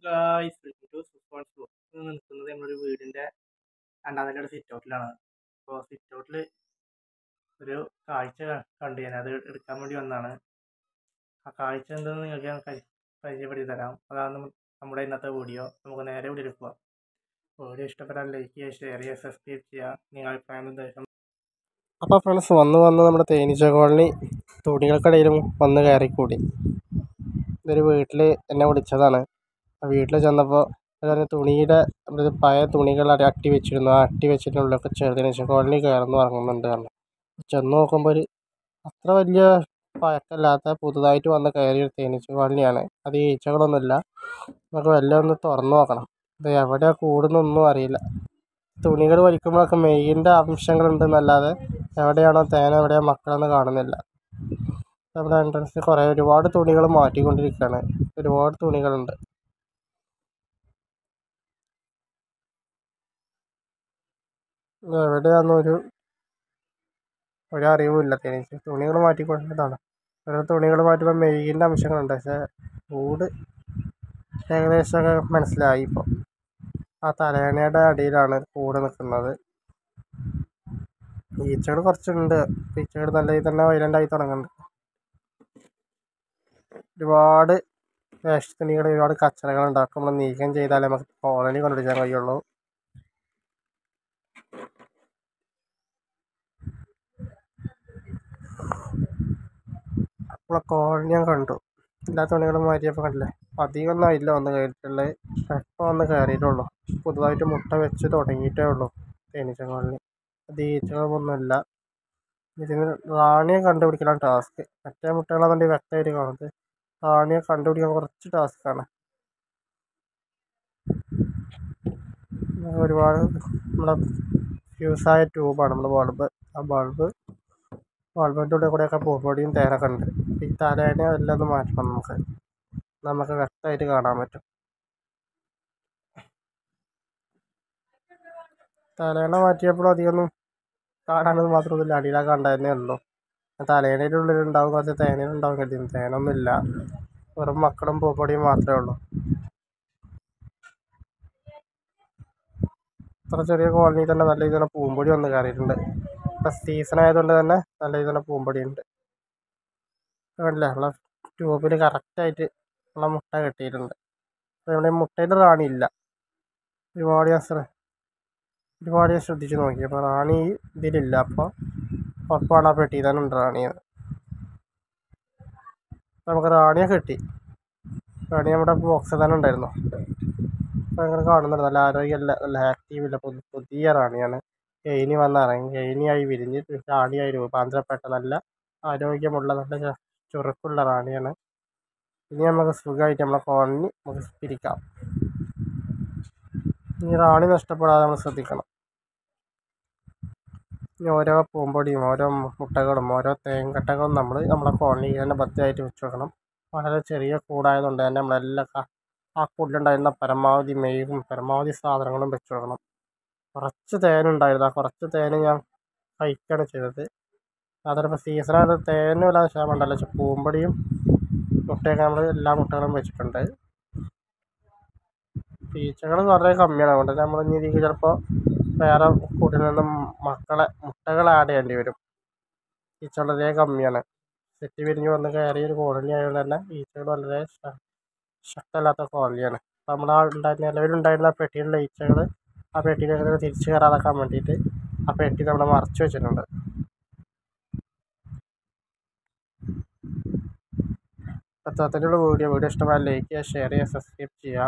Guys, welcome to സുസ്പോൺസ് blog. ഇന്ന് നിൽക്കുന്നത് നമ്മളൊരു വീടിൻ്റെ രണ്ടാം നിലയുടെ സിറ്റ് ഔട്ടിലാണ്. അപ്പോൾ സിറ്റ് ഔട്ടിൽ ഒരു കാഴ്ച കണ്ടു. ഞാൻ അത് എടുക്കാൻ വേണ്ടി വന്നതാണ്. ആ കാഴ്ച എന്തെന്ന് നിങ്ങൾക്ക് ഞാൻ പരിചയപ്പെടുത്തി തരാം. അതാണ് നമ്മുടെ ഇന്നത്തെ വീഡിയോ. നമുക്ക് നേരെ വീഡിയോ എടുക്കുക. വീഡിയോ ഇഷ്ടപ്പെട്ടാൽ ലൈക്ക് ചെയ്യുക, ഷെയർ ചെയ്യുക, സബ്സ്ക്രൈബ് ചെയ്യുക. നിങ്ങൾ അഭിപ്രായം നിർദ്ദേശം. അപ്പോൾ ഫ്രണ്ട്സ് വന്ന് നമ്മുടെ തേനീച്ച കോളനി തുണികൾക്കിടയിലും വന്ന് കയറിക്കൂടി. ഇതൊരു വീട്ടിൽ എന്നെ വിളിച്ചതാണ്. ആ വീട്ടിൽ ചെന്നപ്പോൾ തുണിയുടെ പഴയ തുണികൾ അട്ടി വെച്ചിരുന്നു. ആ അട്ടി വെച്ചിട്ടുള്ളൊക്കെ തേനീച്ച കോളനി കയറുന്നു ഇറങ്ങുന്നുണ്ട് പറഞ്ഞു. ചെന്ന് നോക്കുമ്പോൾ ഒരു അത്ര വലിയ പഴക്കമില്ലാത്ത പുതുതായിട്ട് വന്ന് കയറിയ തേനീച്ച കോളനിയാണ്. അത് ഈച്ചകളൊന്നുമില്ല. നമുക്ക് വല്ല ഒന്ന് തുറന്നു നോക്കണം. ഇത് എവിടെയാണ് കൂടുന്നൊന്നും അറിയില്ല. തുണികൾ വലിക്കുമ്പോഴൊക്കെ മെയ്യിൻ്റെ അംശങ്ങളുണ്ടെന്നല്ലാതെ എവിടെയാണോ തേന എവിടെയാണ് മക്കളെന്ന് കാണുന്നില്ല. നമ്മുടെ എൻട്രൻസിൽ ഒരുപാട് തുണികൾ മാറ്റിക്കൊണ്ടിരിക്കുകയാണ്. ഒരുപാട് തുണികളുണ്ട്. എവിടെയാണെന്നൊരു അറിവുമില്ല. തേനീച്ച തുണികൾ മാറ്റിക്കൊണ്ടതാണ്. ഓരോ തുണികൾ മാറ്റുമ്പോൾ മെയ്യിൻ്റെ അംശങ്ങളുണ്ട്. പക്ഷേ കൂട് ഏകദേശമൊക്കെ മനസ്സിലായി. ഇപ്പോൾ ആ തലേണയുടെ അടിയിലാണ് കൂട് നിൽക്കുന്നത്. ഈച്ചകൾ കുറച്ചുണ്ട്. ഈച്ചകൾ നല്ല രീതിയിൽ തന്നെ വൈലൻ്റായി തുടങ്ങുന്നുണ്ട്. ഒരുപാട് വേസ്റ്റ് തുണികൾ, ഒരുപാട് കച്ചറകൾ ഉണ്ടാക്കും. നമ്മൾ നീക്കം ചെയ്താലേ നമുക്ക് കോളനി കൊണ്ടുപിടിക്കാൻ കഴിയുള്ളൂ. അപ്പോൾ കോളനി ഞാൻ കണ്ടു. എല്ലാ തുണികളും മാറ്റിയപ്പോൾ കണ്ടില്ലേ, അധികമൊന്നും ആയില്ല വന്ന് കയറിയിട്ടുള്ളത്. എപ്പോൾ വന്ന് കയറിയിട്ടുള്ളൂ. പുതുതായിട്ട് മുട്ട വെച്ച് തുടങ്ങിയിട്ടേ ഉള്ളൂ തേനീച്ച കോളനി. അത് ഈച്ചകളൊന്നുമില്ല. ഇതിന് റാണിയെ കണ്ടുപിടിക്കലാണ് ടാസ്ക്. മറ്റേ മുട്ടകളാണെന്നുണ്ടെങ്കിൽ വ്യക്തമായിട്ട് കാണുന്നത്. റാണിയെ കണ്ടുപിടിക്കാൻ കുറച്ച് ടാസ്ക്കാണ്. ഒരുപാട് നമ്മുടെ ഫ്യൂസായ ട്യൂബാണ് നമ്മൾ ബൾബ്. ആ ബൾബിൻ്റെ ഉള്ളിൽ കൂടെയൊക്കെ പൂപ്പൊടിയും തേനൊക്കെ ഉണ്ട്. ഈ തലേനെ എല്ലാം ഒന്ന് മാറ്റണം. നമുക്ക് വ്യക്തമായിട്ട് കാണാൻ പറ്റും. തലേണ മാറ്റിയപ്പോഴും അധികമൊന്നും കാണാനൊന്നും മാത്രമൊന്നുമില്ല. അടിയിലൊക്കെ കണ്ടതന്നെ ഉള്ളൂ. തലേണയുടെ ഉള്ളിലുണ്ടാവും കുറച്ച് തേനയുണ്ടാവും കരുതി. തേനൊന്നുമില്ല. വെറും മക്കളും പൂപ്പൊടിയും മാത്രമേ ഉള്ളൂ. ഇത്ര ചെറിയ കോളനിയിൽ തന്നെ നല്ല രീതിയിലുള്ള പൂമ്പൊടി വന്ന് കയറിയിട്ടുണ്ട്. ഇപ്പം സീസൺ ആയതുകൊണ്ട് തന്നെ നല്ല രീതിയിലുള്ള പൂമ്പൊടി ഉണ്ട്. കണ്ടില്ലേ, നമ്മളെ ട്യൂബിൽ കറക്റ്റായിട്ട് ഉള്ള മുട്ട കെട്ടിയിട്ടുണ്ട്. നമ്മുടെ മുട്ടയിൽ റാണി ഇല്ല. ഒരുപാട് ഞാൻ ശ്രദ്ധിച്ച് നോക്കി. അപ്പോൾ റാണി ഇതിലില്ല. അപ്പോൾ ഉറപ്പാണ് ആ പെട്ടി തന്നെ ഉണ്ട് റാണിയെന്ന്. നമുക്ക് റാണിയെ കിട്ടി. റാണി നമ്മുടെ ബോക്സിൽ തന്നെ ഉണ്ടായിരുന്നു. അപ്പോൾ അങ്ങനെ കാണുന്നുണ്ട്. നല്ല ആരോഗ്യമല്ല, നല്ല ആക്റ്റീവില്ല. പുതിയ റാണിയാണ്. ഗെയിനി വന്നിറങ്ങി, ഗെയിനിയായി വിരിഞ്ഞ് റാണിയായി രൂപാന്തരപ്പെട്ട നല്ല ആരോഗ്യമുള്ള നല്ല ചുറുക്കുള്ള റാണിയാണ്. ഇനി നമുക്ക് സുഖമായിട്ട് നമ്മളെ കോളനി നമുക്ക് പിരിക്കാം. ഈ റാണി നഷ്ടപ്പെടാതെ നമ്മൾ ശ്രദ്ധിക്കണം. ഇനി ഓരോ പൂമ്പൊടിയും ഓരോ മുട്ടകളും ഓരോ തേങ്കട്ടകളും നമ്മളെ കോളനിയിൽ തന്നെ ഭദ്രമായിട്ട് വെച്ച് വെക്കണം. വളരെ ചെറിയ കൂടായതുകൊണ്ട് തന്നെ നമ്മളെല്ലാം ആ കൂടിലുണ്ടായിരുന്ന പരമാവധി മെയ്യും പരമാവധി സാധനങ്ങളും വെച്ച് കൊടുക്കണം. കുറച്ച് തേനുണ്ടായിരുന്നു. ആ കുറച്ച് തേന് ഞാൻ കഴിക്കുകയാണ് ചെയ്തത്. അതോടൊപ്പം സീസണായത് തേനും വല്ലാതെ ക്ഷാമമുണ്ടല്ലോ. പക്ഷെ പൂമ്പൊടിയും മുട്ടയൊക്കെ നമ്മൾ എല്ലാ മുട്ടകളും വെച്ചിട്ടുണ്ട്. ഈച്ചകൾ വളരെ കമ്മിയാണ്. അതുകൊണ്ട് തന്നെ നമ്മൾ ഇനി ഇതിൽ ചിലപ്പോൾ വേറെ കൂട്ടിൽ നിന്നും മുട്ടകൾ ആഡ് ചെയ്യേണ്ടി വരും. ഈച്ചകൾ വളരെ കമ്മിയാണ്. സെറ്റ് വിരിഞ്ഞ് വന്ന് കയറിയ ഒരു കോളനി ആയതുകൊണ്ട് തന്നെ ഈച്ചകൾ വളരെ ശക്തമല്ലാത്ത കോളനിയാണ്. അപ്പോൾ നമ്മൾ നിലവിലുണ്ടായിരുന്ന പെട്ടിയിലുള്ള ഈച്ചകൾ ആ പെട്ടിയിലേക്ക് തിരിച്ചു കയറാതാക്കാൻ വേണ്ടിയിട്ട് ആ പെട്ടി നമ്മൾ മറച്ചു വെച്ചിട്ടുണ്ട്. അത്തരത്തിലുള്ള വീഡിയോ ഇഷ്ടമായ ലൈക്ക് ചെയ്യുക, ഷെയർ ചെയ്യുക, സബ്സ്ക്രൈബ് ചെയ്യുക.